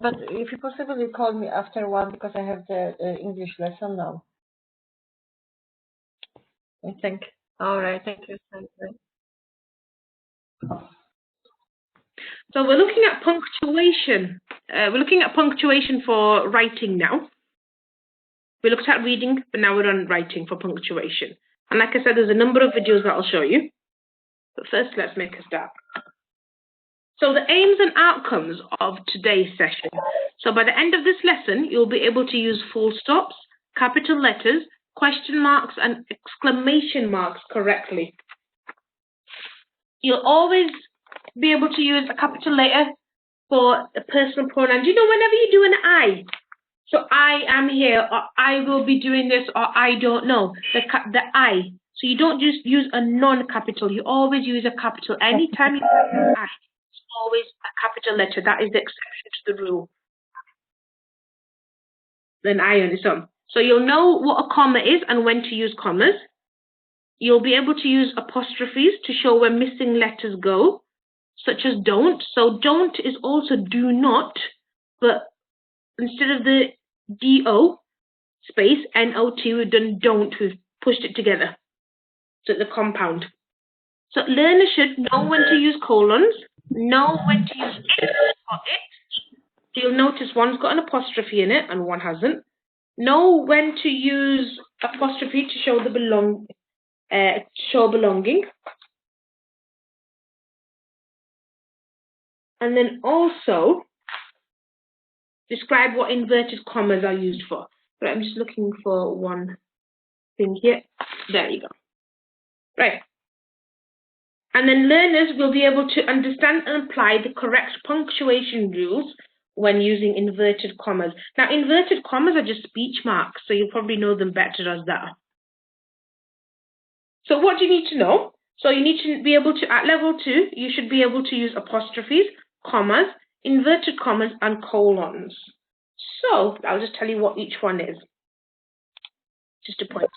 But if you possibly call me after 1 because I have the English lesson now. I think. All right. Thank you. Thank you. So we're looking at punctuation. We're looking at punctuation for writing now. We looked at reading, but now we're on writing for punctuation. And like I said, there's a number of videos that I'll show you. But first, let's make a start. So the aims and outcomes of today's session. So by the end of this lesson, you'll be able to use full stops, capital letters, question marks, and exclamation marks correctly. You'll always be able to use a capital letter for a personal pronoun. You know, whenever you do an I, so I am here, or I will be doing this, or I don't know, the I. So you don't just use a non-capital, you always use a capital. Anytime you write an I, it's always a capital letter. That is the exception to the rule. Then I on its own. So you'll know what a comma is and when to use commas. You'll be able to use apostrophes to show where missing letters go, such as don't. So don't is also do not, but instead of the D-O space, N-O-T, we've done don't, we've pushed it together. So it's a compound. So learners should know when to use colons, know when to use it or it. So you'll notice one's got an apostrophe in it and one hasn't. Know when to use apostrophe to show the belonging. And then also describe what inverted commas are used for. Right, I'm just looking for one thing here. There you go. Right. And then learners will be able to understand and apply the correct punctuation rules when using inverted commas. Now, inverted commas are just speech marks, so you'll probably know them better as that. So what do you need to know? So you need to be able to, at level 2, you should be able to use apostrophes, commas, inverted commas, and colons. So I'll just tell you what each one is, just to point.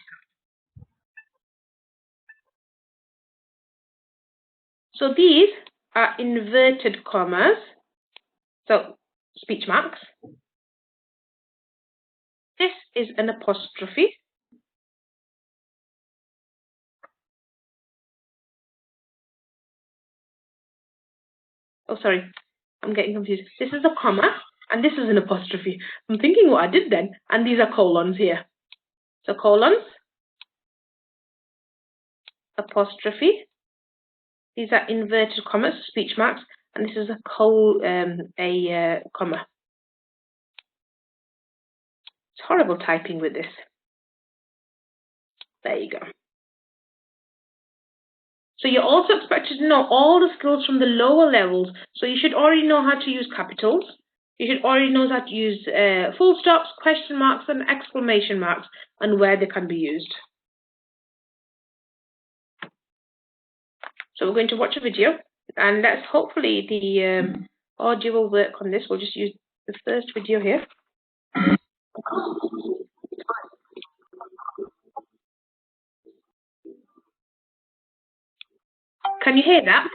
So these are inverted commas, so speech marks. This is an apostrophe. Oh, sorry, I'm getting confused. This is a comma, and this is an apostrophe. I'm thinking what I did then, and these are colons here. So colons, apostrophe. These are inverted commas, speech marks, and this is a comma. It's horrible typing with this. There you go. So you're also expected to know all the skills from the lower levels. So you should already know how to use capitals. You should already know how to use full stops, question marks, and exclamation marks, and where they can be used. So we're going to watch a video, and let's hopefully the audio will work on this. We'll just use the first video here. Can you hear that?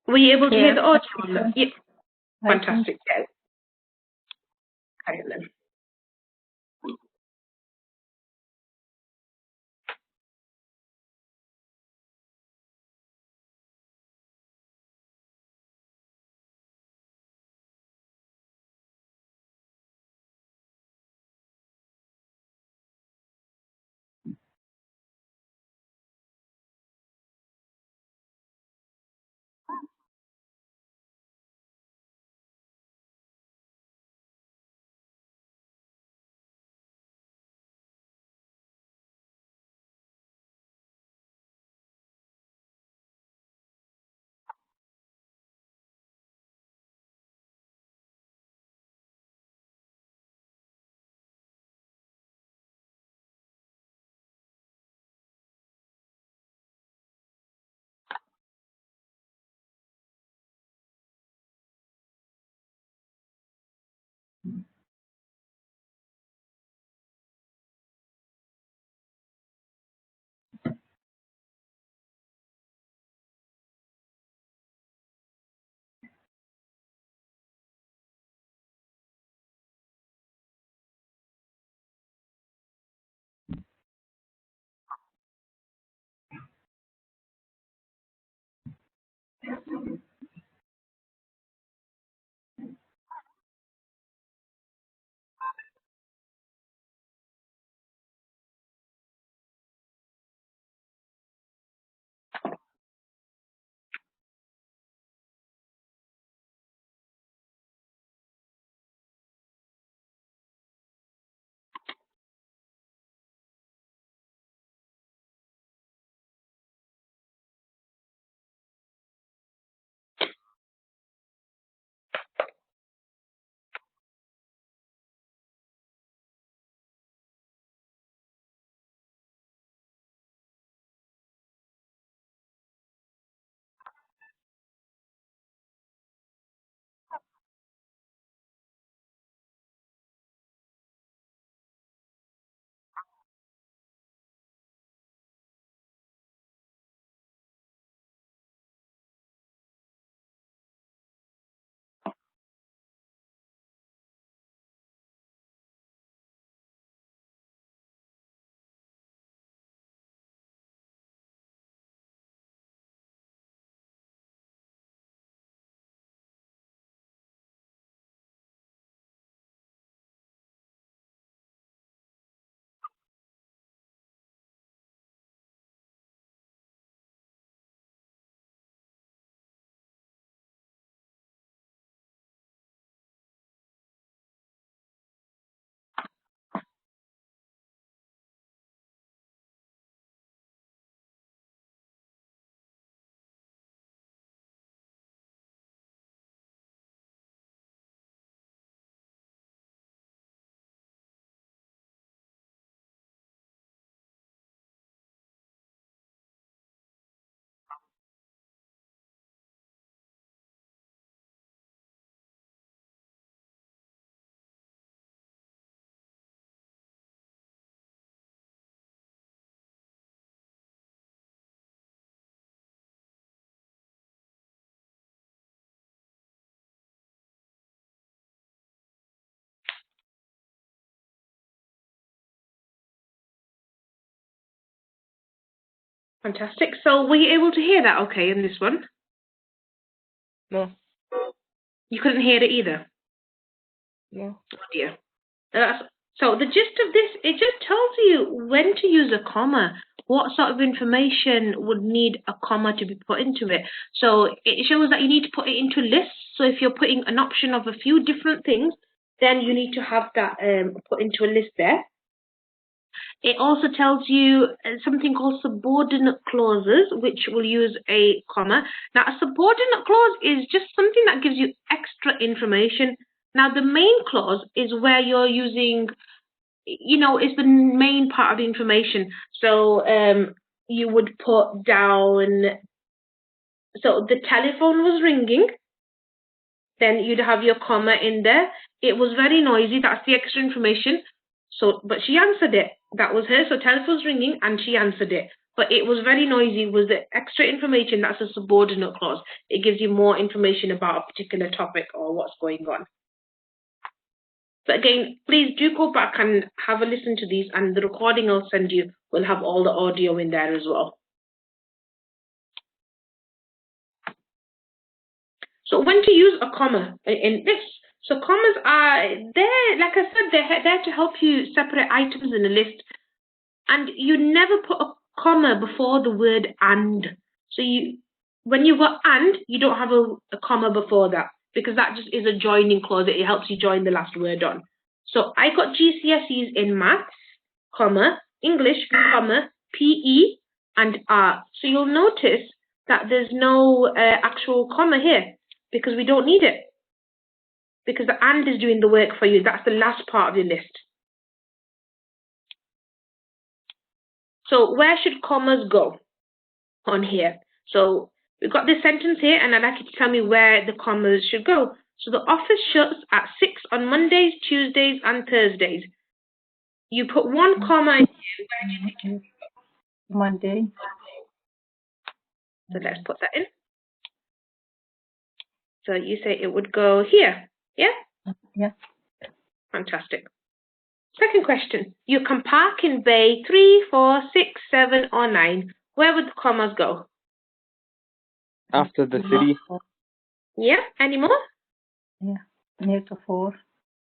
Were you able to hear the audio on that? Yeah. Fantastic. Yeah. Carry on then. Fantastic. So were you able to hear that okay in this one? No. You couldn't hear it either? No. Oh dear. So the gist of this, it just tells you when to use a comma. What sort of information would need a comma to be put into it? So it shows that you need to put it into lists. So if you're putting an option of a few different things, then you need to have that put into a list there. It also tells you something called subordinate clauses, which will use a comma. Now, a subordinate clause is just something that gives you extra information. Now, the main clause is where you're using, it's the main part of the information. So you would put down, so the telephone was ringing, then you'd have your comma in there. It was very noisy, that's the extra information. So, but she answered it. That was her. So telephone's ringing and she answered it. But it was very noisy was the extra information. That's a subordinate clause. It gives you more information about a particular topic or what's going on. But again, please do go back and have a listen to these, and the recording I'll send you will have all the audio in there as well. So when to use a comma in this? So commas are there, like I said, they're there to help you separate items in a list. And you never put a comma before the word and. So when you've got and, you don't have a comma before that, because that just is a joining clause. It helps you join the last word on. So I got GCSEs in maths, comma, English, comma, PE, and art. So you'll notice that there's no actual comma here, because we don't need it. Because the and is doing the work for you. That's the last part of your list. So where should commas go on here? So we've got this sentence here, and I'd like you to tell me where the commas should go. So the office shuts at 6 on Mondays, Tuesdays, and Thursdays. You put one comma in here. Where do you think? Monday. So let's put that in. So you say it would go here. Yeah? Yeah. Fantastic. Second question. You can park in bay 3, 4, 6, 7, or 9. Where would the commas go? After the city. Yeah. Any more? Yeah. Near to 4.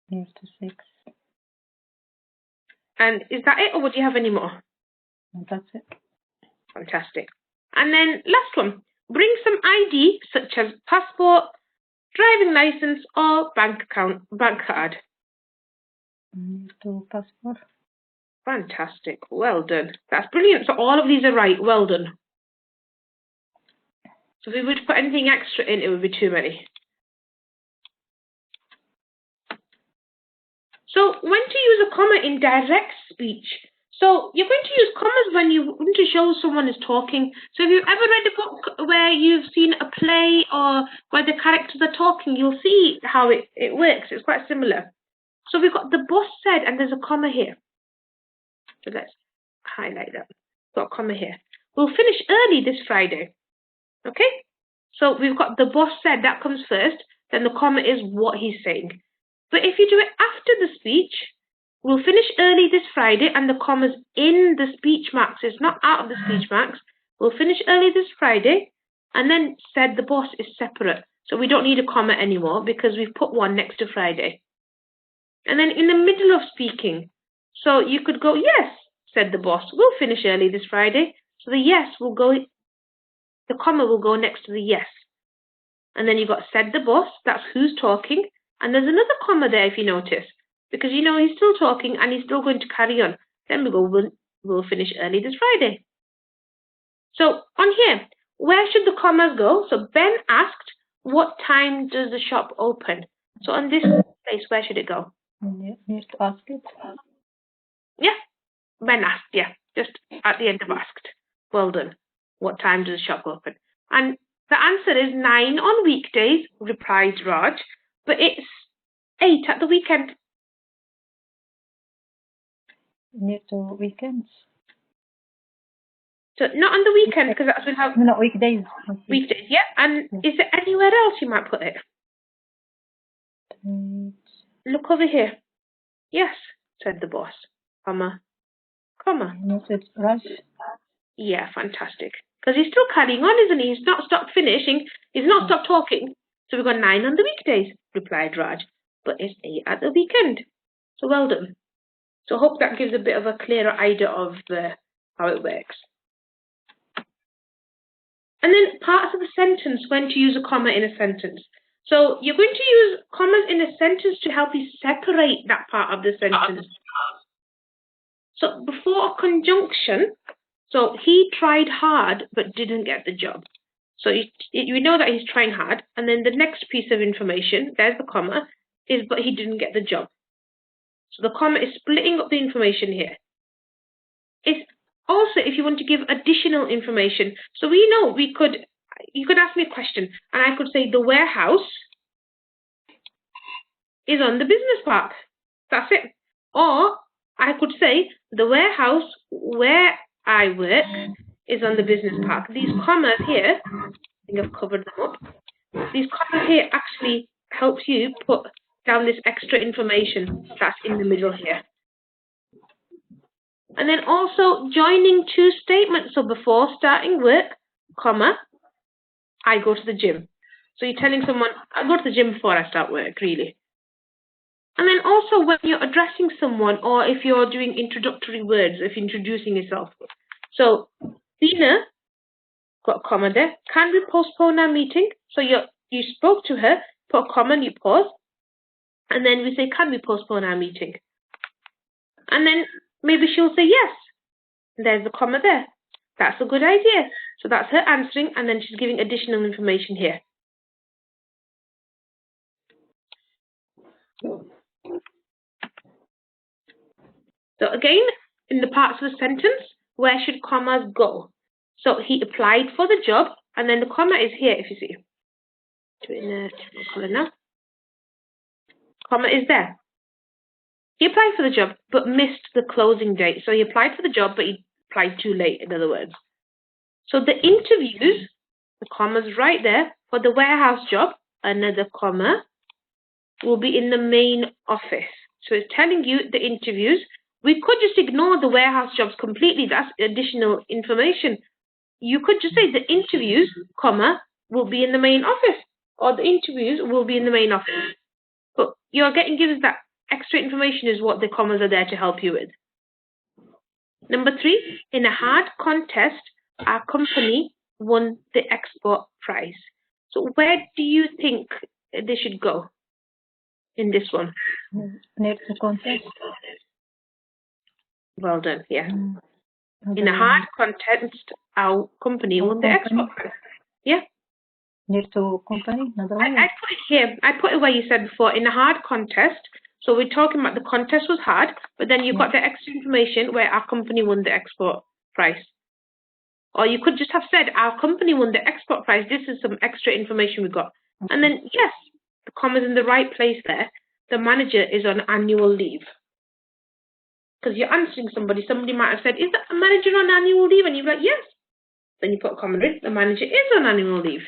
Near to 6. And is that it, or would you have any more? And that's it. Fantastic. And then last one. Bring some ID such as passport, driving license, or bank card. Near to passport. Fantastic. Well done. That's brilliant. So all of these are right. Well done. So if we were to put anything extra in, it would be too many. So when to use a comma in direct speech? So you're going to use commas when you want to show someone is talking. So if you've ever read a book where you've seen a play or where the characters are talking, you'll see how it works. It's quite similar. So we've got the boss said, and there's a comma here. So let's highlight that. Got a comma here. We'll finish early this Friday. Okay? So we've got the boss said, that comes first. Then the comma is what he's saying. But if you do it after the speech, we'll finish early this Friday, and the comma's in the speech marks. It's not out of the speech marks. We'll finish early this Friday, and then said the boss is separate. So we don't need a comma anymore because we've put one next to Friday. And then in the middle of speaking, so you could go, yes, said the boss. We'll finish early this Friday. So the yes will go, the comma will go next to the yes. And then you've got said the boss, that's who's talking. And there's another comma there if you notice. Because he's still talking and he's still going to carry on. Then we go, we'll finish early this Friday. So on here, where should the commas go? So Ben asked, what time does the shop open? So on this place, where should it go? Near to ask it. Yeah, Ben asked, yeah, just at the end of asked. Well done. What time does the shop open? And the answer is 9 on weekdays, replied Raj, but it's 8 at the weekend. Near to weekends. So not on the weekend, because that's when have No, weekdays. weekdays, yeah. And is there anywhere else you might put it? Look over here. Yes, said the boss. Comma. Near to Raj. Yeah, fantastic. Because he's still carrying on, isn't he? He's not stopped finishing. He's not stopped talking. So we've got 9 on the weekdays, replied Raj. But it's 8 at the weekend. So well done. So I hope that gives a bit of a clearer idea of how it works. And then parts of a sentence, when to use a comma in a sentence. So you're going to use commas in a sentence to help you separate that part of the sentence. So before a conjunction, so he tried hard but didn't get the job. So you know that he's trying hard, and then the next piece of information, there's the comma, is but he didn't get the job. So the comma is splitting up the information here. It's also if you want to give additional information. So we know you could ask me a question, and I could say the warehouse is on the business park. That's it. Or I could say the warehouse where I work is on the business park. These commas here, I think I've covered them up. These commas here actually help you put down this extra information that's in the middle here. And then also joining 2 statements. So before starting work, comma, I go to the gym. So you're telling someone, I go to the gym before I start work, really. And then also when you're addressing someone or if you're doing introductory words, if you're introducing yourself. So, Dina, got a comma there. Can we postpone our meeting? So you spoke to her, put a comma and you pause. And then we say, can we postpone our meeting? And then maybe she'll say yes. And there's the comma there. That's a good idea. So that's her answering, and then she's giving additional information here. So again, in the parts of the sentence, where should commas go? So he applied for the job, and then the comma is here, if you see. Do it in a different colour now. Comma is there. He applied for the job, but missed the closing date. So he applied for the job, but he applied too late, in other words. So the interviews, the comma's right there, for the warehouse job, another comma, will be in the main office. So it's telling you the interviews. We could just ignore the warehouse jobs completely. That's additional information. You could just say the interviews, comma, will be in the main office. Or the interviews will be in the main office. But you're getting given that extra information is what the commas are there to help you with. Number 3, in a hard contest, our company won the export prize. So where do you think they should go in this one? Next contest. Well done, yeah. In a hard contest, our company won the export prize. Yeah. Next to company, another one. I put it here. I put it where you said before, in a hard contest. So we're talking about the contest was hard, but then you've got the extra information where our company won the export prize. Or you could just have said, our company won the export prize. This is some extra information we got. And then, yes, the comma's in the right place there. The manager is on annual leave. Because you're answering somebody. Somebody might have said, is the manager on annual leave? And you're like, yes. Then you put a comma in. The manager is on annual leave.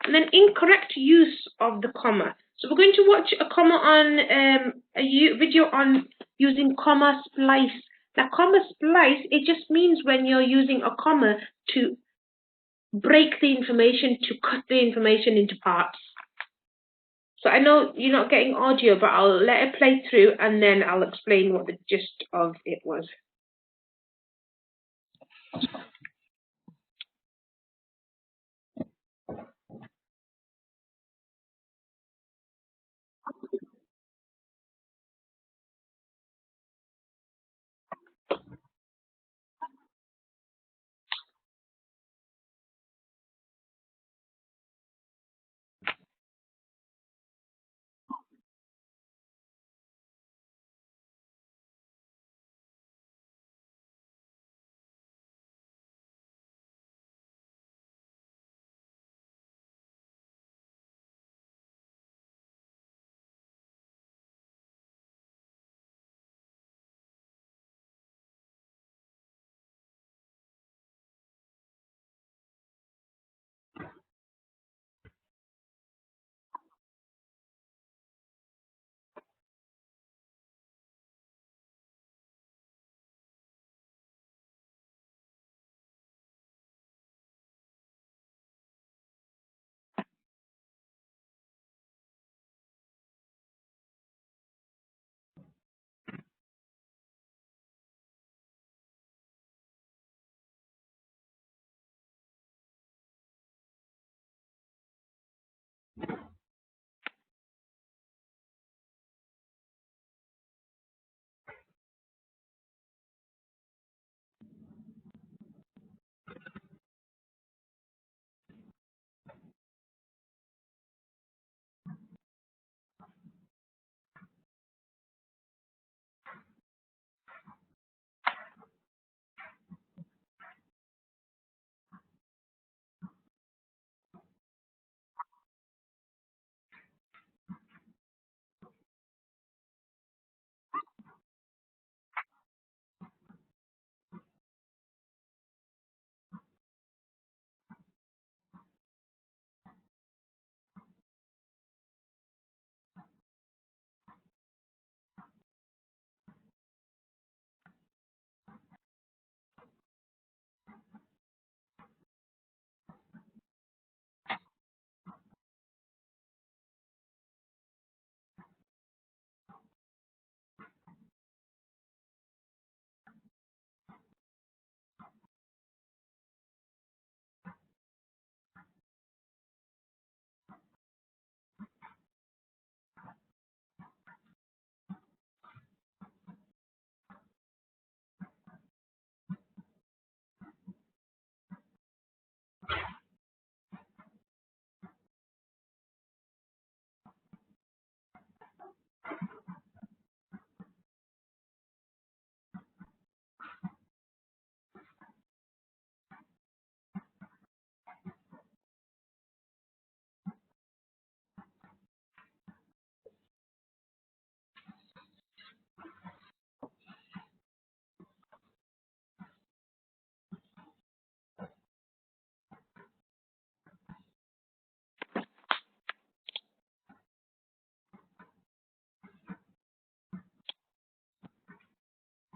And then incorrect use of the comma. So we're going to watch a comma on a video on using comma splice. Now, comma splice, it just means when you're using a comma to break the information, to cut the information into parts. So I know you're not getting audio, but I'll let it play through and then I'll explain what the gist of it was.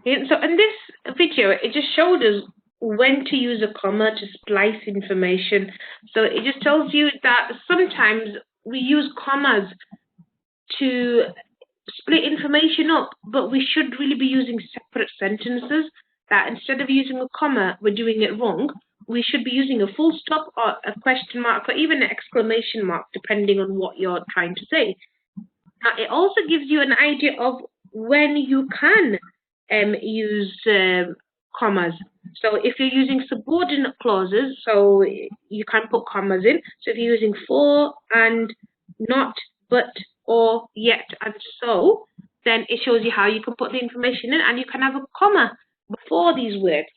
Yeah, so in this video, it just showed us when to use a comma to splice information. So it just tells you that sometimes we use commas to split information up, but we should really be using separate sentences. That instead of using a comma, we're doing it wrong. We should be using a full stop or a question mark or even an exclamation mark, depending on what you're trying to say. Now, it also gives you an idea of when you can use commas. So if you're using subordinate clauses, so you can put commas in. So if you're using for and not, but, or, yet, and so, then it shows you how you can put the information in, and you can have a comma before these words.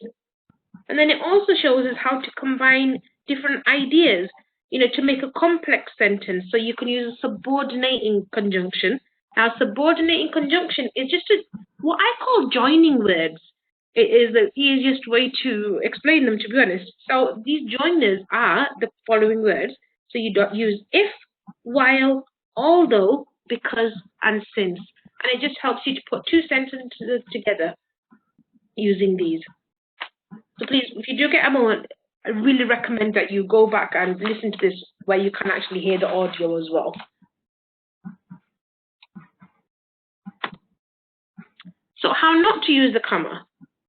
And then it also shows us how to combine different ideas, to make a complex sentence. So you can use a subordinating conjunction. Now, subordinating conjunction is just what I call joining words. It is the easiest way to explain them, to be honest. So these joiners are the following words. So you don't use if, while, although, because, and since. And it just helps you to put two sentences together using these. So please, if you do get a moment, I really recommend that you go back and listen to this where you can actually hear the audio as well. So how not to use the comma.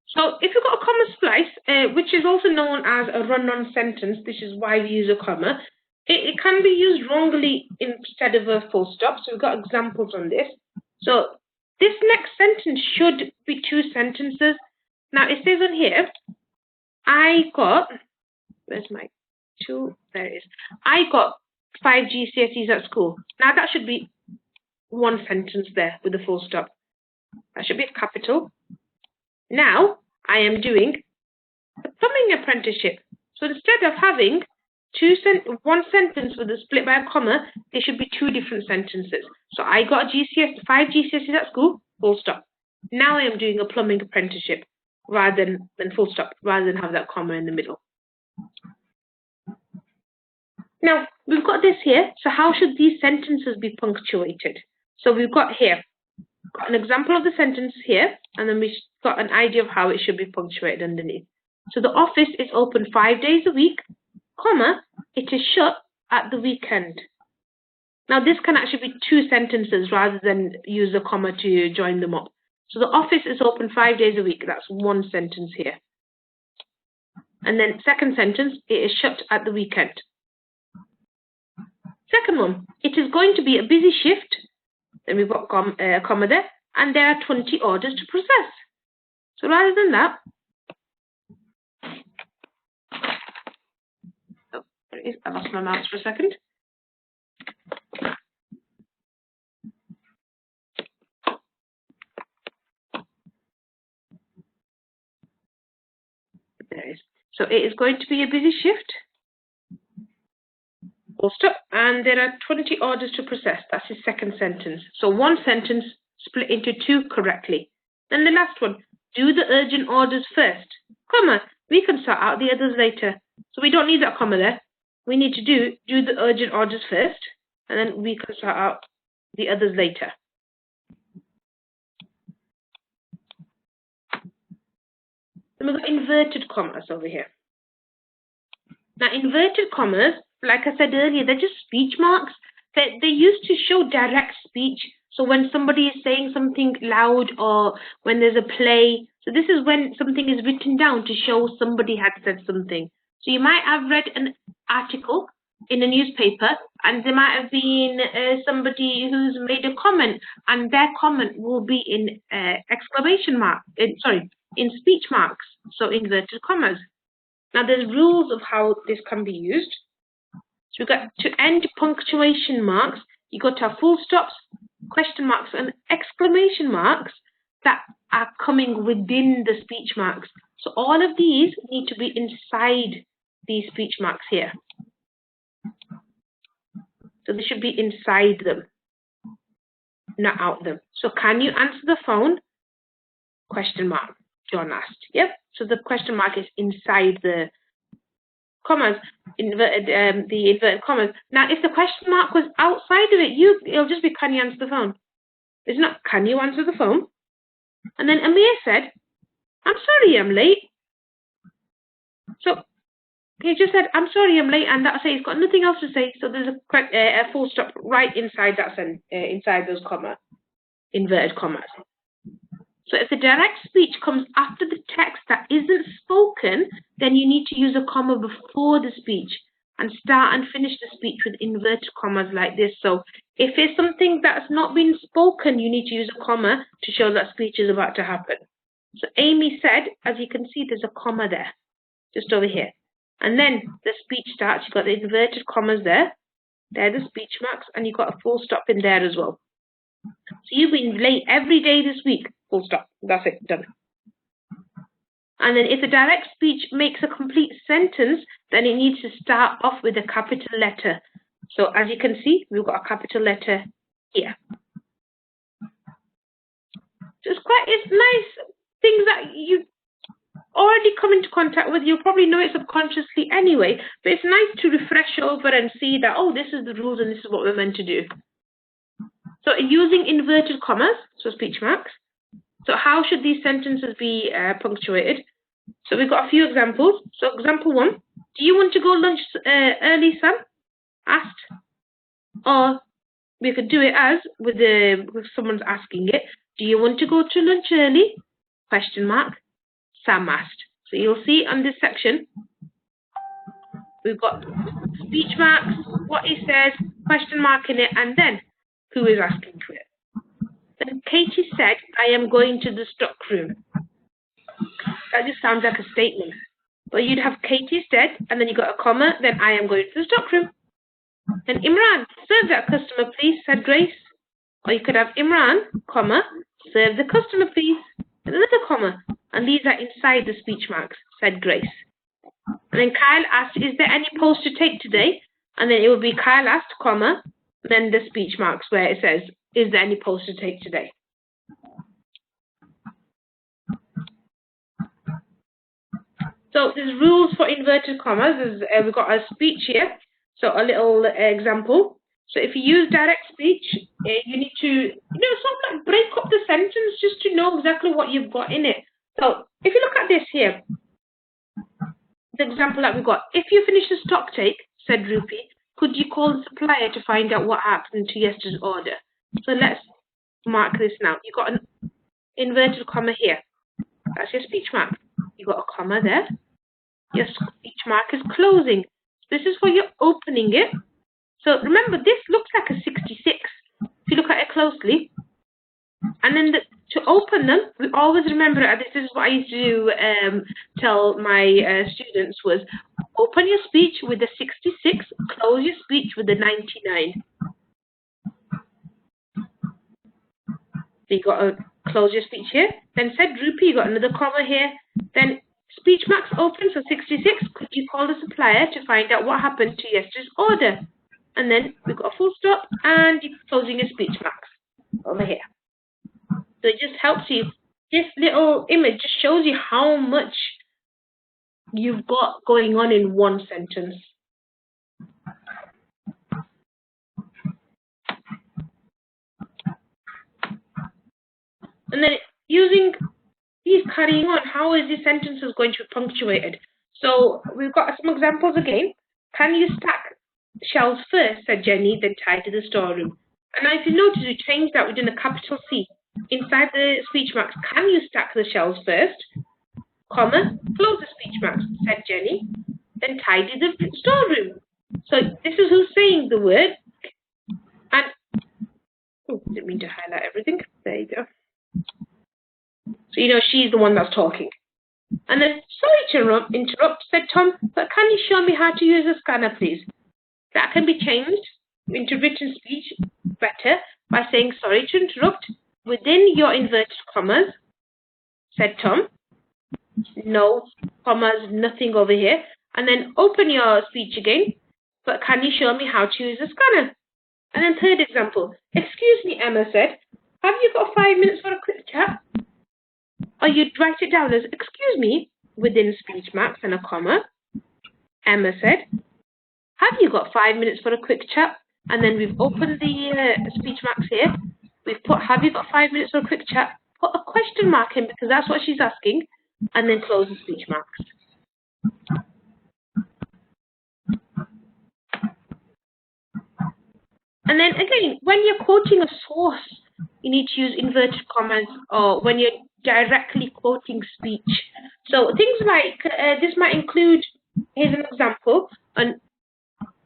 So if you've got a comma splice, which is also known as a run-on sentence, this is why we use a comma, it can be used wrongly instead of a full stop. So we've got examples on this. So this next sentence should be two sentences. Now it says on here, I got, where's my two? There it is. I got 5 GCSEs at school. Now that should be one sentence there with a full stop. That should be a capital. Now I am doing a plumbing apprenticeship. So instead of having one sentence with a split by a comma, there should be two different sentences. So I got 5 GCSEs at school, full stop. Now I am doing a plumbing apprenticeship rather than full stop, rather than have that comma in the middle. Now, we've got this here. So how should these sentences be punctuated? So we've got here, got an example of the sentence here, and then we've got an idea of how it should be punctuated underneath. So the office is open 5 days a week, comma, it is shut at the weekend. Now this can actually be two sentences rather than use a comma to join them up. So the office is open 5 days a week. That's one sentence here. And then second sentence, it is shut at the weekend. Second one, it is going to be a busy shift. Then we've got a comma there. And there are 20 orders to process. So rather than that, oh, there it is. I lost my mouse for a second. There it is. So it is going to be a busy shift. Full stop. And there are 20 orders to process. That's his second sentence. So one sentence split into two correctly. Then the last one, do the urgent orders first, comma, we can sort out the others later. So we don't need that comma there. We need to do the urgent orders first, and then we can sort out the others later. Then we've got inverted commas over here. Now, inverted commas, like I said earlier, they're just speech marks. They used to show direct speech. So when somebody is saying something loud or when there's a play, so this is when something is written down to show somebody had said something. So you might have read an article in a newspaper and there might have been somebody who's made a comment and their comment will be in exclamation mark, in speech marks, so inverted commas. Now there's rules of how this can be used. So we've got to end punctuation marks, you've got to have full stops, question marks and exclamation marks that are coming within the speech marks. So all of these need to be inside these speech marks here. So they should be inside them, not out them. So can you answer the phone? Question mark, John asked. Yep, so the question mark is inside the commas, the inverted commas. Now, if the question mark was outside of it, it'll just be, can you answer the phone? It's not, can you answer the phone? And then Amir said, I'm sorry I'm late. So he just said, I'm sorry I'm late, and that's it. He's got nothing else to say. So there's a full stop right inside that inside those inverted commas. So if the direct speech comes after the text that isn't spoken, then you need to use a comma before the speech and start and finish the speech with inverted commas like this. So if it's something that's not been spoken, you need to use a comma to show that speech is about to happen. So Amy said, as you can see, there's a comma there, just over here. And then the speech starts, you've got the inverted commas there. They're the speech marks, and you've got a full stop in there as well. So you've been late every day this week, full stop. That's it, done. And then if the direct speech makes a complete sentence, then it needs to start off with a capital letter. So as you can see, we've got a capital letter here. So it's nice things that you already come into contact with. You'll probably know it subconsciously anyway, but it's nice to refresh over and see that, oh, this is the rules and this is what we're meant to do. So using inverted commas, so speech marks. So how should these sentences be punctuated? So we've got a few examples. So example 1, do you want to go lunch early, Sam? Asked. Or we could do it as with someone's asking it. Do you want to go to lunch early? Question mark. Sam asked. So you'll see on this section, we've got speech marks, what he says, question mark in it, and then who is asking for it. Then Katie said, I am going to the stock room. That just sounds like a statement. But you'd have Katie said, and then you got a comma, then I am going to the stock room. Then Imran, serve that customer please, said Grace. Or you could have Imran, comma, serve the customer please, and another comma. And these are inside the speech marks, said Grace. And then Kyle asked, is there any post to take today? And then it would be Kyle asked, comma, then the speech marks where it says, is there any post to take today? So there's rules for inverted commas. We've got a speech here. So a little example. So if you use direct speech, you need to, sort of like break up the sentence just to know exactly what you've got in it. So if you look at this here, the example that we've got, if you finish the stock take, said Rupi, could you call the supplier to find out what happened to yesterday's order? So let's mark this now. You've got an inverted comma here. That's your speech mark. You've got a comma there. Your speech mark is closing. This is for you're opening it. So remember, this looks like a 66. If you look at it closely. And then to open them, we always remember, this is what I used to tell my students was, open your speech with the 66, close your speech with the 99. So you got to close your speech here. Then said Rupi, you got another comma here. Then speech marks open, so 66. Could you call the supplier to find out what happened to yesterday's order? And then we've got a full stop, and you're closing your speech marks over here. So it just helps you. This little image just shows you how much you've got going on in one sentence. And then using these carrying on, how is this sentence going to be punctuated? So we've got some examples again. Can you stack shelves first, said Jenny, then tidy the storeroom. And now if you notice, we changed that, we're doing a capital C. Inside the speech marks, can you stack the shelves first? Comma, close the speech marks, said Jenny, then tidy the storeroom. So this is who's saying the word. And, didn't mean to highlight everything. There you go. So she's the one that's talking. And then, sorry to interrupt, said Tom, but can you show me how to use a scanner, please? That can be changed into written speech better by saying, sorry to interrupt, within your inverted commas, said Tom. No commas, nothing over here. And then open your speech again, but can you show me how to use a scanner? And then third example, excuse me, Emma said, have you got 5 minutes for a quick chat? Or you'd write it down as, excuse me, within speech marks and a comma. Emma said, have you got 5 minutes for a quick chat? And then we've opened the speech marks here. We've put, have you got 5 minutes for a quick chat? Put a question mark in because that's what she's asking. and then close the speech marks. And then again, when you're quoting a source, you need to use inverted commas, or when you're directly quoting speech. So things like, this might include, here's an example, and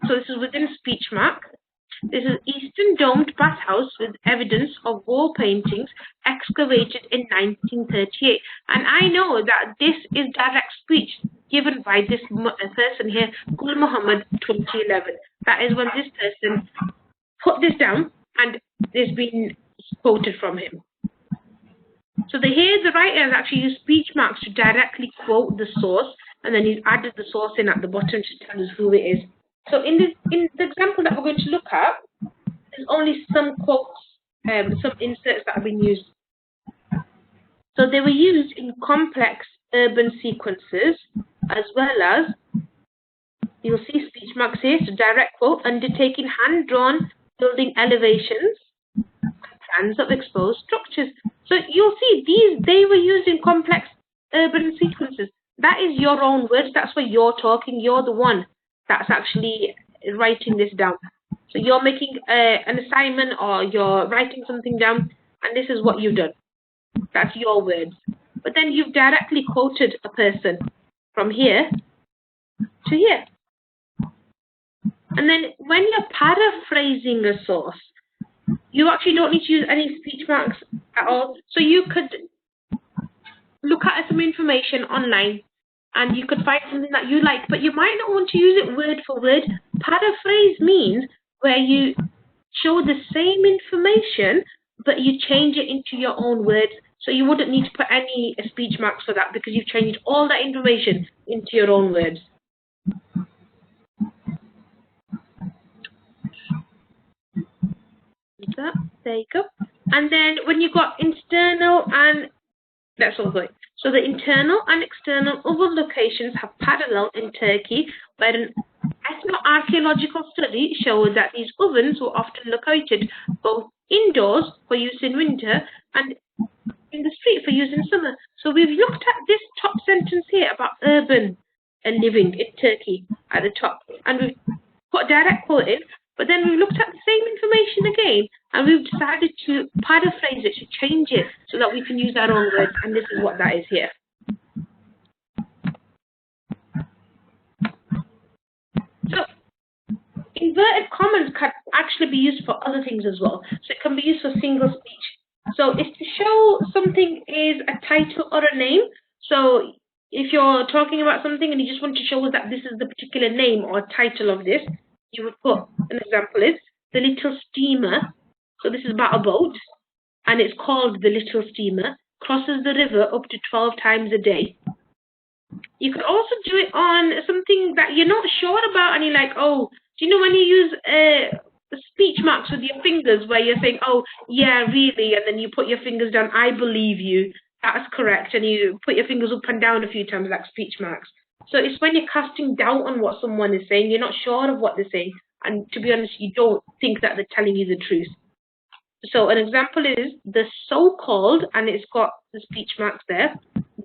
so this is within speech mark. This is Eastern domed bathhouse with evidence of wall paintings excavated in 1938. And I know that this is direct speech given by this person here, Gul Muhammad 2011. That is when this person put this down and there's been quoted from him. So here the writer has actually used speech marks to directly quote the source, and then he's added the source in at the bottom to tell us who it is. So in the example that we're going to look at, there's only some quotes, some inserts that have been used. So they were used in complex urban sequences, as well as, you'll see speech marks here, so direct quote, undertaking hand-drawn building elevations, plans of exposed structures. So you'll see they were used in complex urban sequences. That is your own words. That's where you're talking. You're the one that's actually writing this down. So you're making an assignment, or you're writing something down, and this is what you've done. That's your words. But then you've directly quoted a person from here to here. And then when you're paraphrasing a source, you actually don't need to use any speech marks at all. So you could look at some information online and you could find something that you like, but you might not want to use it word for word. Paraphrase means where you show the same information, but you change it into your own words. So you wouldn't need to put any speech marks for that, because you've changed all that information into your own words. There you go. And then when you've got internal and, that's all good. So the internal and external oven locations have parallel in Turkey, where an ethno-archaeological study showed that these ovens were often located both indoors for use in winter and in the street for use in summer. So we've looked at this top sentence here about urban living in Turkey at the top, and we've put a direct quote in. But then we've looked at the same information again, and we've decided to paraphrase it, to change it, so that we can use our own words, and this is what that is here. So, inverted commas can actually be used for other things as well. So it can be used for single speech. So it's to show something is a title or a name. So if you're talking about something and you just want to show us that this is the particular name or title of this, you would put, an example is, the little steamer. So this is about a boat, and it's called the little steamer, crosses the river up to 12 times a day. You could also do it on something that you're not sure about, and you're like, oh, do you know when you use speech marks with your fingers, where you're saying, oh, yeah, really, and then you put your fingers down, I believe you, that's correct, and you put your fingers up and down a few times like speech marks. So it's when you're casting doubt on what someone is saying, you're not sure of what they're saying, and to be honest, you don't think that they're telling you the truth. So an example is the so-called, and it's got the speech marks there,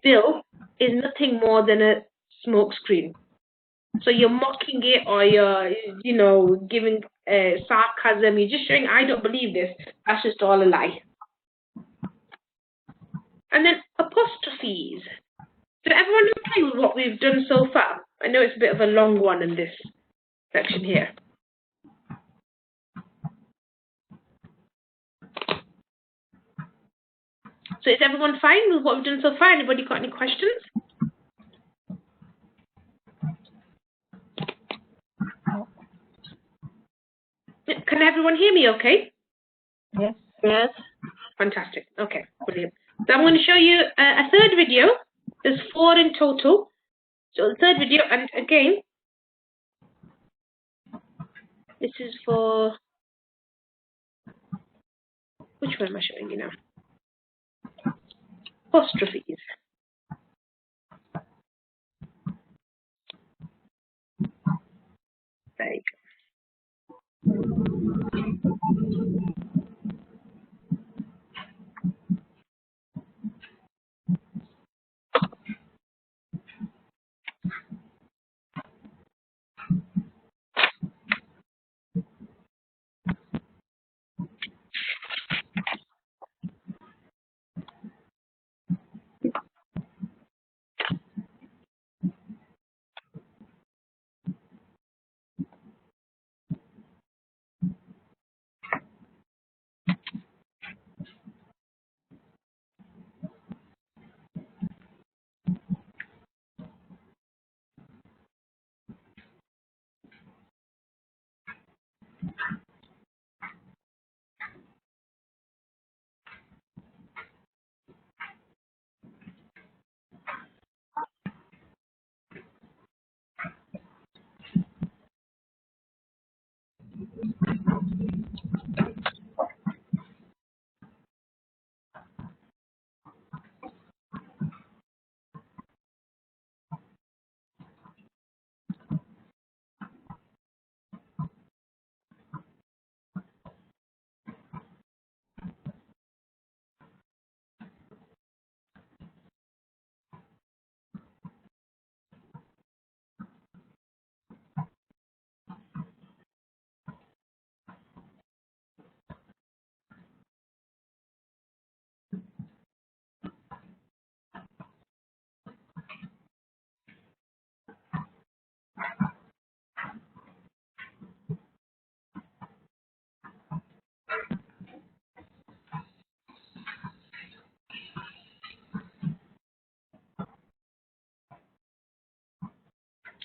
bill is nothing more than a smoke screen. So you're mocking it, or you're, you know, giving sarcasm. You're just showing, I don't believe this. That's just all a lie. And then apostrophes. Did everyone agree with what we've done so far? I know it's a bit of a long one in this section here. So is everyone fine with what we've done so far? Anybody got any questions? Can everyone hear me okay? Yes. Yes. Fantastic. Okay, brilliant. So I'm going to show you a third video. There's 4 in total. So the third video, and again, this is for, which one am I showing you now? Apostrophes. There you go.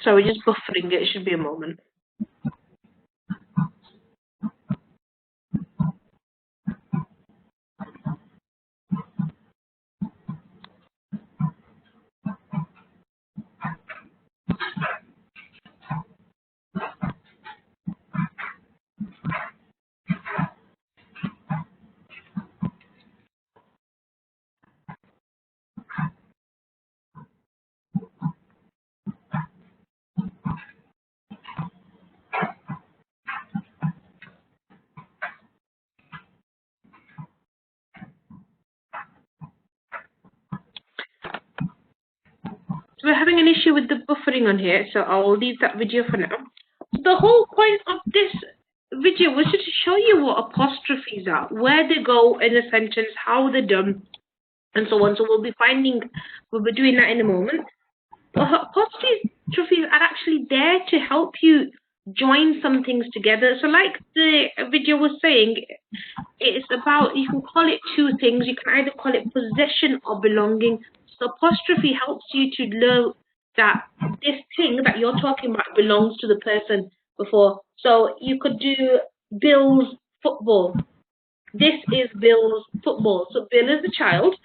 So we're just buffering it. It should be a moment. So we're having an issue with the buffering on here, so I'll leave that video for now. So the whole point of this video was just to show you what apostrophes are, where they go in a sentence, how they're done, and so on. So we'll be doing that in a moment. But apostrophes are actually there to help you join some things together. So like the video was saying, it's about, you can call it two things. You can either call it possession or belonging. So apostrophe helps you to know that this thing that you're talking about belongs to the person before. So you could do Bill's football. This is Bill's football. So Bill is the child,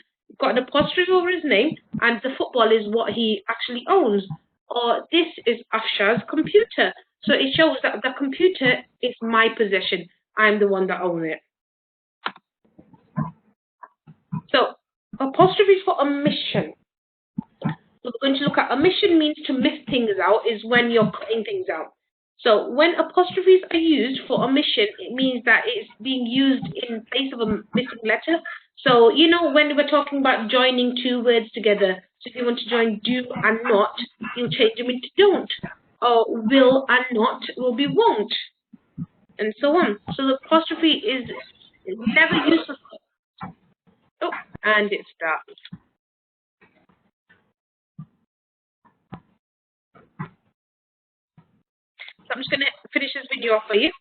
got an apostrophe over his name, and the football is what he actually owns. Or this is Afshar's computer. So it shows that the computer is my possession. I'm the one that owns it. So apostrophes for omission. So we're going to look at omission means to miss things out, is when you're cutting things out. So when apostrophes are used for omission, it means that it's being used in place of a missing letter. So, you know, when we're talking about joining two words together, so if you want to join do and not, you'll change them into don't. Or will and not will be won't. And so on. So the apostrophe is never used for... Oh, and it starts. So I'm just going to finish this video off for you.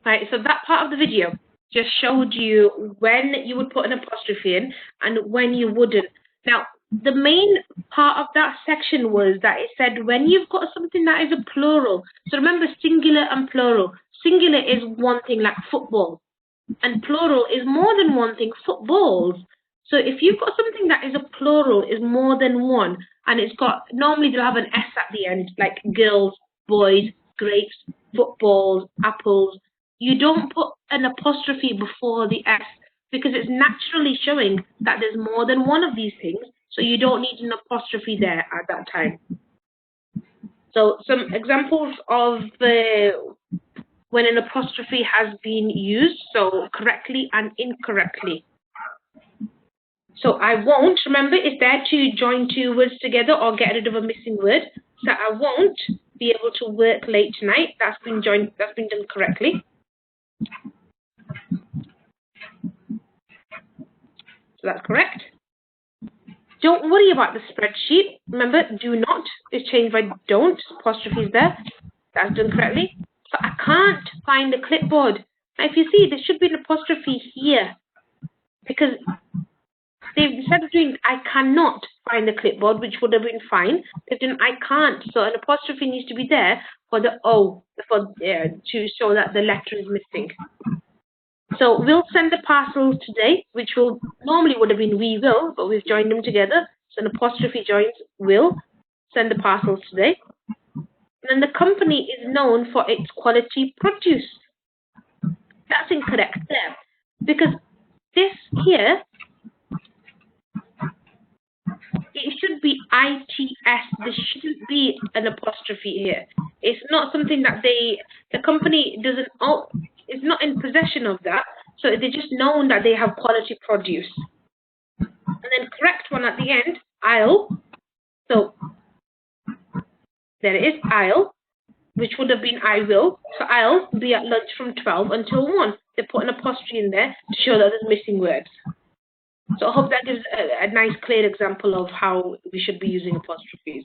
Right, so that part of the video just showed you when you would put an apostrophe in and when you wouldn't. Now, the main part of that section was that it said when you've got something that is a plural. So remember singular and plural. Singular is one thing, like football, and plural is more than one thing, footballs. So if you've got something that is a plural, is more than one, and it's got, normally they'll have an S at the end, like girls, boys, grapes, footballs, apples. You don't put an apostrophe before the S because it's naturally showing that there's more than one of these things, so you don't need an apostrophe there at that time. So some examples of when an apostrophe has been used, so correctly and incorrectly. So I won't, remember, it's there to join two words together or get rid of a missing word. So I won't be able to work late tonight. That's been done correctly. So that's correct. Don't worry about the spreadsheet. Remember, do not is changed by don't. Apostrophe is there. That's done correctly. So I can't find the clipboard. Now, if you see, there should be an apostrophe here because they've instead of doing I cannot find the clipboard, which would have been fine. They've done I can't. So an apostrophe needs to be there for the O to show that the letter is missing. So we'll send the parcels today, which will normally would have been we will, but we've joined them together. So an apostrophe joins will send the parcels today. And then the company is known for its quality produce. That's incorrect there. Because this here, it should be ITS. There shouldn't be an apostrophe here. It's not something that the company doesn't is not in possession of that. So they're just known that they have quality produce. And then correct one at the end, I'll. So there it is, I'll, which would have been I will. So I'll be at lunch from 12 until 1. They put an apostrophe in there to show that there's missing words. So I hope that gives a nice, clear example of how we should be using apostrophes.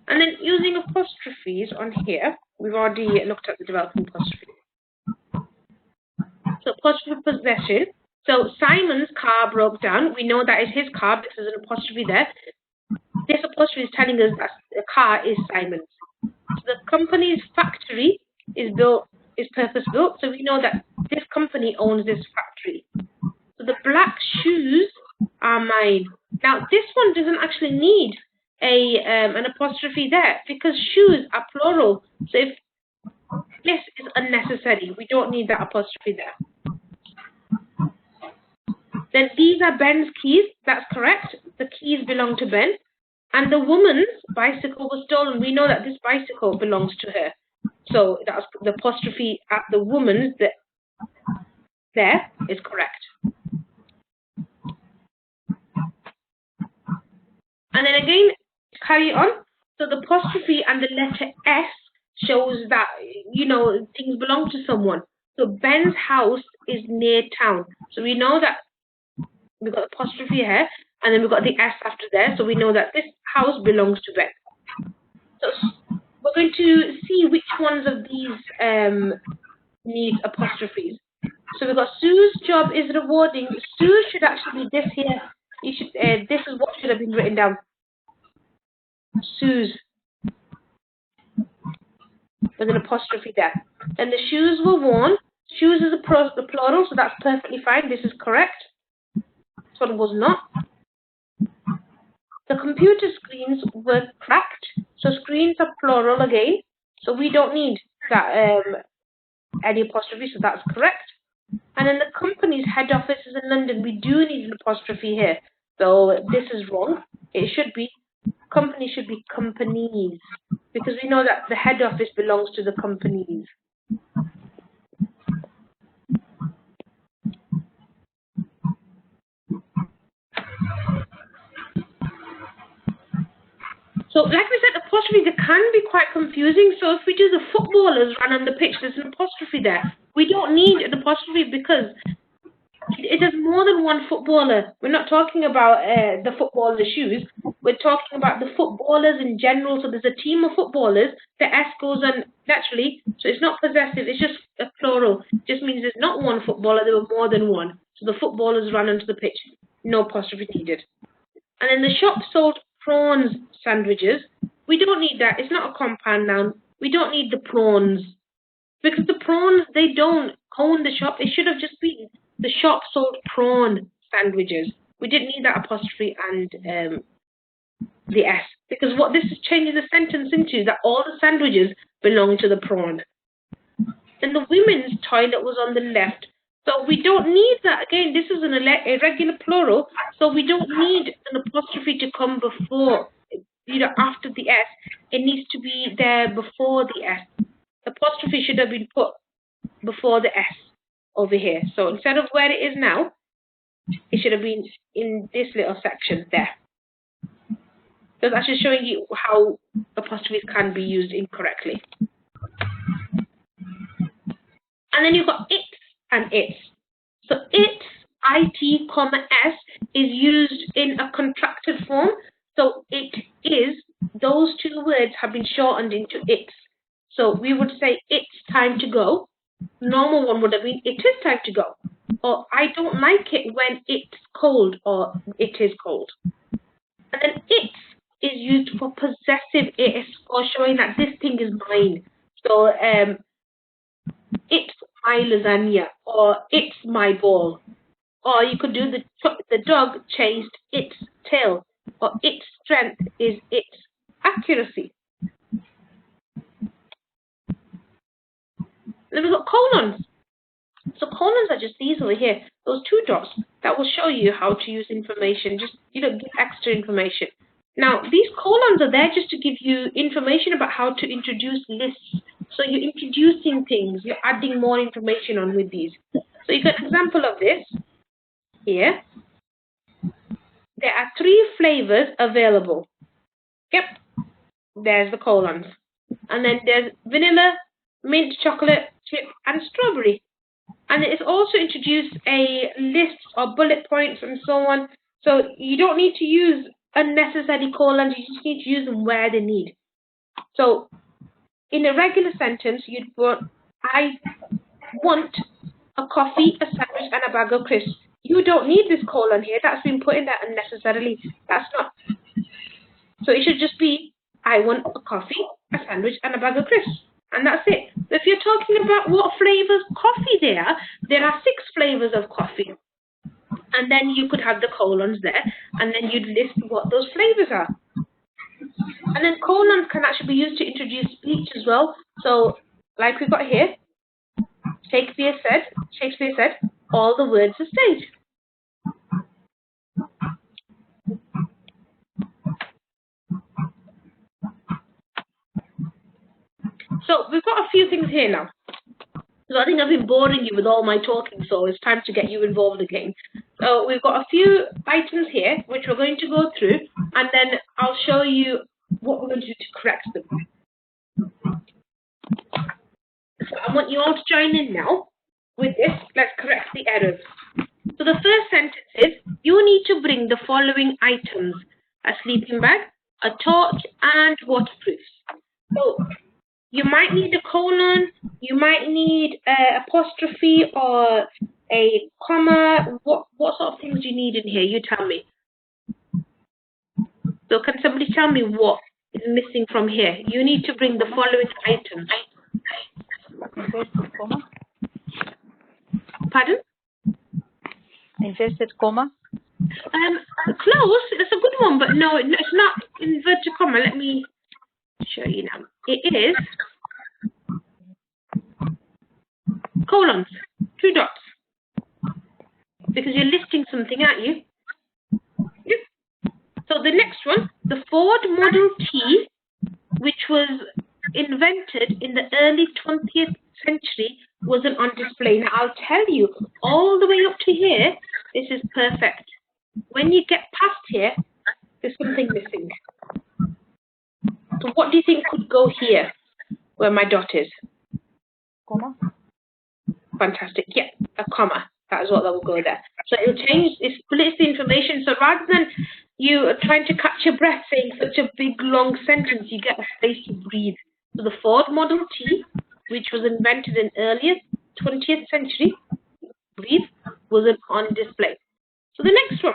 And then using apostrophes on here, we've already looked at the developing apostrophe. So apostrophe possession. So Simon's car broke down. We know that is his car because there's an apostrophe there. This apostrophe is telling us that the car is Simon's. So the company's factory is purpose-built. So we know that this company owns this factory. So the black shoes are mine. Now this one doesn't actually need an apostrophe there because shoes are plural. So if this is unnecessary, we don't need that apostrophe there. Then these are Ben's keys. That's correct. The keys belong to Ben. And the woman's bicycle was stolen. We know that this bicycle belongs to her. So that's the apostrophe at the woman's there is correct. And then again, carry on. So the apostrophe and the letter S shows that, things belong to someone. So Ben's house is near town. So we know that we've got apostrophe here, and then we've got the S after there. So we know that this house belongs to Ben. So we're going to see which ones of these need apostrophes. So we've got Sue's job is rewarding. Sue should actually be this here. This is what should have been written down. Sue's. With an apostrophe there. And the shoes were worn. Shoes is the plural, so that's perfectly fine. This is correct. This one was not. The computer screens were cracked. So screens are plural again. So we don't need that any apostrophe, so that's correct. And then the company's head office is in London. We do need an apostrophe here. So this is wrong. It should be, company should be companies. Because we know that the head office belongs to the companies. So like we said, apostrophes, they can be quite confusing. So if we do the footballers run on the pitch, there's an apostrophe there. We don't need an apostrophe because it is more than one footballer. We're not talking about the footballer's shoes. We're talking about the footballers in general. So there's a team of footballers. The S goes on naturally. So it's not possessive. It's just a plural. It just means there's not one footballer. There were more than one. So the footballers ran onto the pitch. No apostrophe needed. And then the shop sold prawns sandwiches. We don't need that. It's not a compound noun. We don't need the prawns. Because the prawns, they don't own the shop. It should have just been the shop sold prawn sandwiches. We didn't need that apostrophe and the S. Because what this is changing the sentence into, that all the sandwiches belong to the prawn. Then the women's toilet was on the left. So we don't need that. Again, this is an irregular plural. So we don't need an apostrophe to come before, after the S. It needs to be there before the S. Apostrophe should have been put before the S over here. So instead of where it is now, it should have been in this little section there. So that's just showing you how apostrophes can be used incorrectly. And then you've got its and its. So its IT, S is used in a contracted form. So it is, those two words have been shortened into it's. So we would say it's time to go. Normal one would have been it is time to go. Or I don't like it when it's cold, or it is cold. And then it's is used for possessive it's, or showing that this thing is mine. So it's my lasagna, or it's my ball. Or you could do the dog chased its tail, or its strength is its accuracy. Then we've got colons. So colons are just these over here, those two dots that will show you how to use information, just, give extra information. Now, these colons are there just to give you information about how to introduce lists. So you're introducing things, you're adding more information on with these. So you got an example of this here. There are 3 flavors available. Yep, there's the colons. And then there's vanilla, mint, chocolate, chip, and strawberry. And it's also introduced a list of bullet points and so on. So you don't need to use unnecessary colons, you just need to use them where they need. So in a regular sentence, you'd put, I want a coffee, a sandwich, and a bag of crisps. You don't need this colon here. That's been put in there unnecessarily. That's not. So it should just be, I want a coffee, a sandwich, and a bag of crisps. And that's it. So if you're talking about what flavors coffee there are 6 flavors of coffee. And then you could have the colons there, and then you'd list what those flavors are. And then colons can actually be used to introduce speech as well. So, like we've got here, Shakespeare said, all the words are stayed. So we've got a few things here now. So I think I've been boring you with all my talking, so it's time to get you involved again. So we've got a few items here, which we're going to go through, and then I'll show you what we're going to do to correct them. So I want you all to join in now with this. Let's correct the errors. So the first sentence is, you need to bring the following items: a sleeping bag, a torch, and waterproofs. So you might need a colon, you might need an apostrophe or a comma. What sort of things do you need in here? You tell me. So can somebody tell me what is missing from here? You need to bring the following items. Inverted comma. Pardon? Inverted comma. Close. It's a good one, but no, it's not inverted comma. Let me show you now. It is colons, 2 dots, because you're listing something, aren't you? Yep. So the next one, the Ford Model T, which was invented in the early 20th century, wasn't on display. Now I'll tell you, all the way up to here, this is perfect. When you get past here, there's something missing. So what do you think could go here, where my dot is? Comma. Fantastic. Yeah, a comma. That is what that will go there. So it will change, it splits the information. So rather than you trying to catch your breath saying such a big, long sentence, you get a space to breathe. So the Ford Model T, which was invented in earlier 20th century, breathe, wasn't on display. So the next one.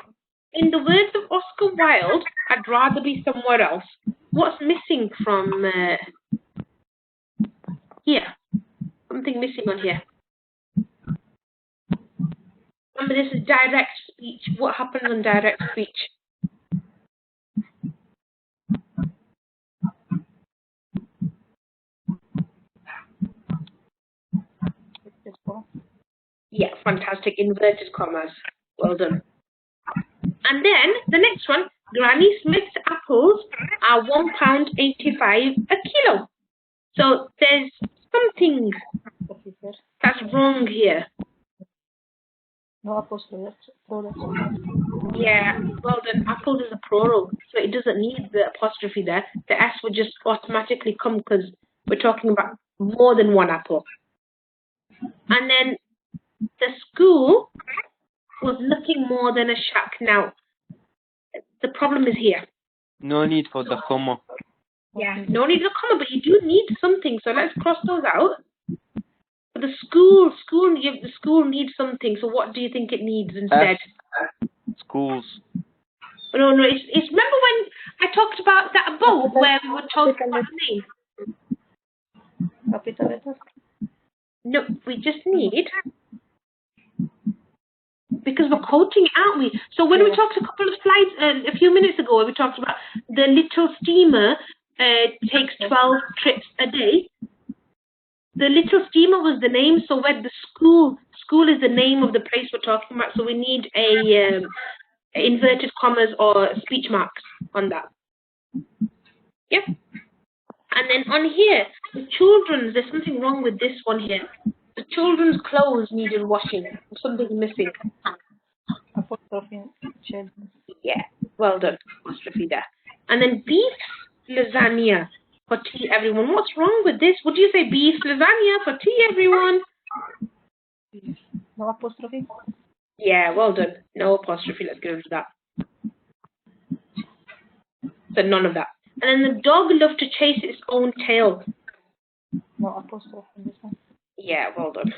In the words of Oscar Wilde, I'd rather be somewhere else. What's missing from here? Something missing on here. Remember, this is direct speech. What happens on direct speech? Yeah, fantastic. Inverted commas. Well done. And then the next one, Granny Smith's apples are £1.85 a kilo. So there's something that's wrong here. No apostrophe. Yeah, well done. Apples is a plural, so it doesn't need the apostrophe there. The S would just automatically come because we're talking about more than one apple. And then the school was nothing more than a shack. Now, the problem is here. No need for the comma. Yeah, no need of a comma, but you do need something. So let's cross those out. But the school needs something. So what do you think it needs instead? Schools. No, it's remember when I talked about that above where we were told about the name? Capital letters? No, we just need, because we're quoting it, aren't we? So when we talked a couple of slides, a few minutes ago, where we talked about the little steamer takes 12 trips a day, the little steamer was the name, so where the school is the name of the place we're talking about, so we need a inverted commas or speech marks on that. Yep. And then on here, the children's, there's something wrong with this one here. The children's clothes needed washing. Something's missing. Apostrophe children. Yeah, well done. Apostrophe there. And then beef lasagna for tea, everyone. What's wrong with this? Would you say beef lasagna for tea, everyone? No apostrophe? Yeah, well done. No apostrophe. Let's get rid of that. So none of that. And then the dog loved to chase its own tail. No apostrophe in this one. Yeah, well done.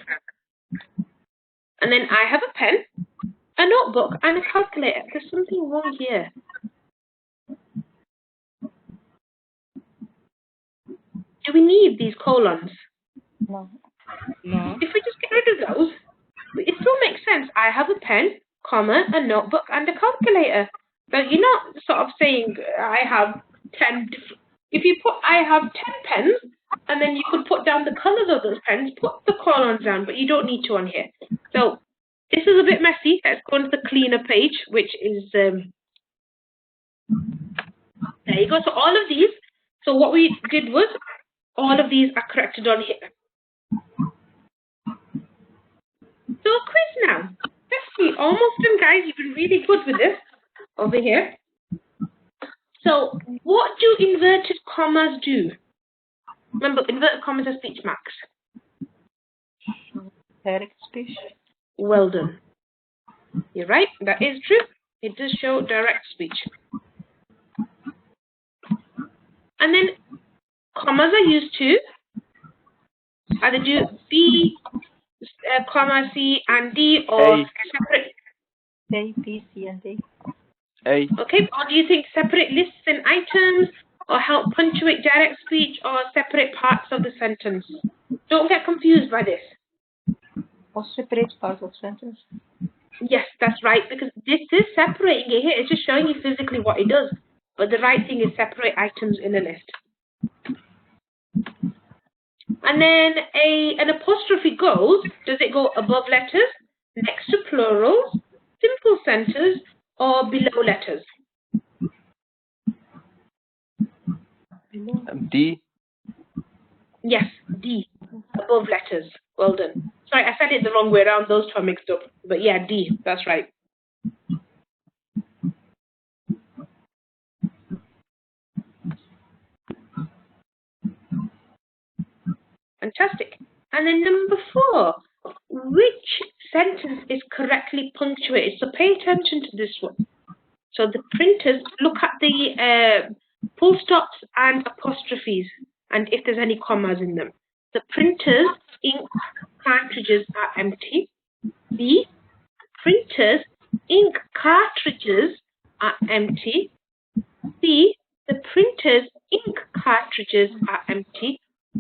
And then I have a pen, a notebook, and a calculator. There's something wrong here. Do we need these colons? No. If we just get rid of those, it still makes sense. I have a pen, comma, a notebook, and a calculator. So you're not sort of saying I have 10 different... If you put I have 10 pens, and then you could put down the colours of those pens, put the colons down, but you don't need to on here. So this is a bit messy. Let's go on to the cleaner page, which is... there you go. So all of these, so what we did was, all of these are corrected on here. So a quiz now. Let's see. Almost done, guys. You've been really good with this over here. So what do inverted commas do? Remember, inverted commas are speech marks. Direct speech. Well done. You're right. That is true. It does show direct speech. And then commas are used to either do B, comma, C, and D, or A. separate. A, B, C, and D. A. Okay, or do you think separate lists and items, or help punctuate direct speech, or separate parts of the sentence? Don't get confused by this. Or separate parts of sentence. Yes, that's right, because this is separating it here. It's just showing you physically what it does. But the right thing is separate items in a list. And then an apostrophe goes, does it go above letters, next to plurals, simple centers, or below letters? D. Yes, D, above letters. Well done. Sorry, I said it the wrong way around. Those two are mixed up. But yeah, D, that's right. Fantastic. And then number 4, which sentence is correctly punctuated? So pay attention to this one. So the printers, look at the full stops and apostrophes, and if there's any commas in them. The printers' ink cartridges are empty. B, printers' ink cartridges are empty. C, the printer's ink cartridges are empty.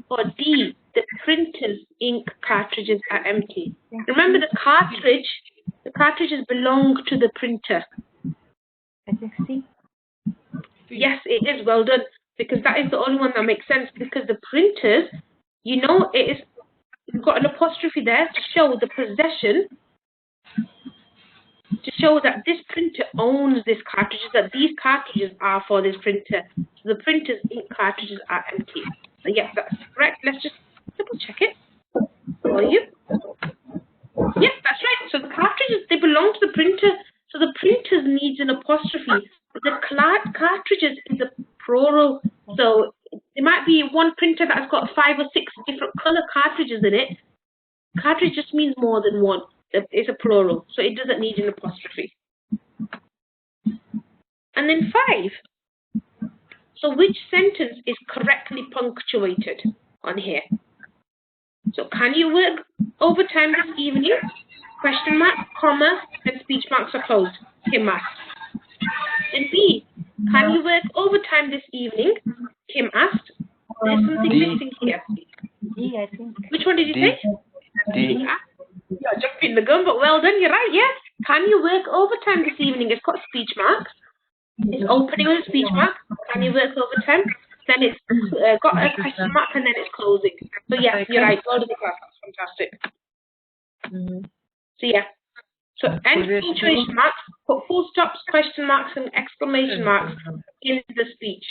Or D, the printer's ink cartridges are empty. Remember, the cartridges belong to the printer. I think C. Yes, it is. Well done. Because that is the only one that makes sense. Because the printers, you know, you've got an apostrophe there to show the possession, to show that this printer owns this cartridges, that these cartridges are for this printer. So the printer's ink cartridges are empty. So yes, that's correct. Let's just double check it for you. Yes, that's right. So the cartridges, they belong to the printer. So the printer needs an apostrophe. The cartridges is a plural. So there might be one printer that's got 5 or 6 different color cartridges in it. Cartridge just means more than one. it's a plural, so it doesn't need an apostrophe. And then 5. So which sentence is correctly punctuated on here? So can you work overtime this evening? Question mark, comma, and speech marks are closed. Kim asked. Then B, can you work overtime this evening? Kim asked. There's something missing here. D, I think. Which one did you D. say? D. You're jumping the gun, but well done, you're right, yeah. Can you work overtime this evening? It's got speech marks. It's opening with a speech mark. Can you work overtime? Then it's got a question mark and then it's closing. So yeah, you're right. Well done, class. That's fantastic. So yeah. So end punctuation marks, put full stops, question marks, and exclamation marks in the speech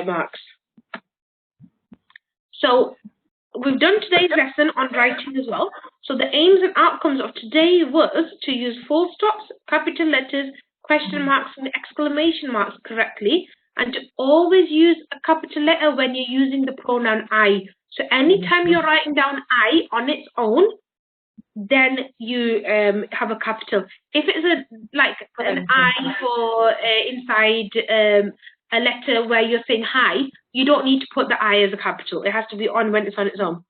marks. So we've done today's lesson on writing as well. So the aims and outcomes of today was to use full stops, capital letters, question marks, and exclamation marks correctly, and to always use a capital letter when you're using the pronoun I. So anytime you're writing down I on its own, then you have a capital. If it's an I for inside a letter where you're saying hi, you don't need to put the I as a capital. It has to be on when it's on its own.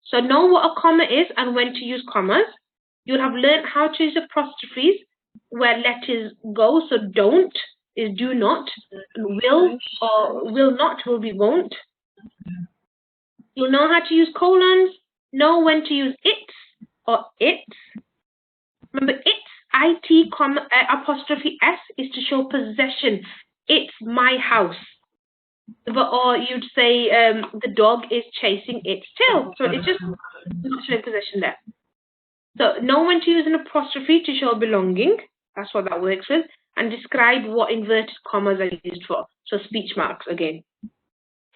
So know what a comma is and when to use commas. You'll have learned how to use apostrophes where letters go. So don't is do not, and will or will not will be won't. You'll know how to use colons, know when to use its or its. Remember, its, it, comma, apostrophe s is to show possession. It's my house. Or you'd say the dog is chasing its tail. So it's just not showing possession there. So know when to use an apostrophe to show belonging. That's what that works with. And describe what inverted commas are used for. So speech marks again.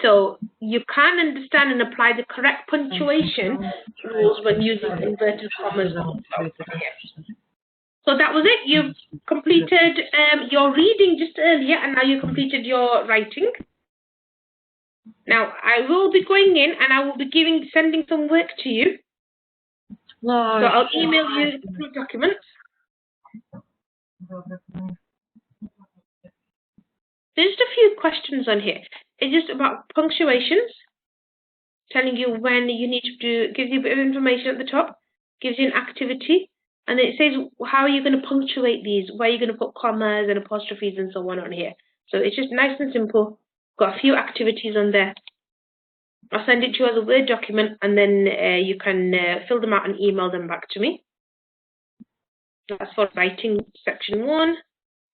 So you can understand and apply the correct punctuation rules when using inverted commas. So that was it. You've completed your reading just earlier, and now you completed your writing. Now I will be going in and I will be sending some work to you. So I'll email you the documents. There's just a few questions on here. It's just about punctuations, telling you when you need to do, gives you a bit of information at the top, gives you an activity, and then it says how are you going to punctuate these, where you're going to put commas and apostrophes and so on here. So it's just nice and simple. Got a few activities on there. I'll send it to you as a Word document, and then you can fill them out and email them back to me. That's for writing section 1.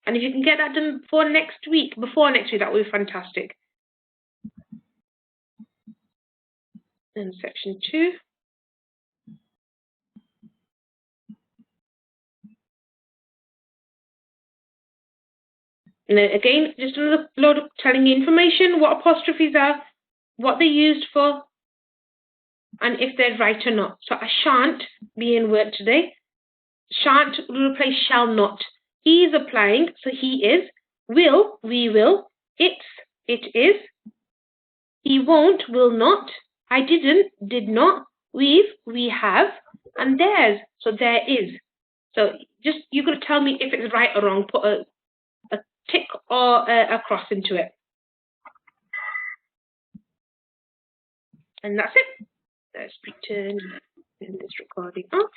And if you can get that done before next week, that would be fantastic. And section 2. And then again, just another load of telling you information, what apostrophes are, what they're used for, and if they're right or not. So I shan't be in work today. Shan't will replace shall not. He is applying, so he is. Will, we will. It's, it is. He won't, will not. I didn't, did not. We've, we have. And theirs, so there is. So just, you've got to tell me if it's right or wrong. Put a tick or a cross into it. And that's it. Let's pretend this recording off.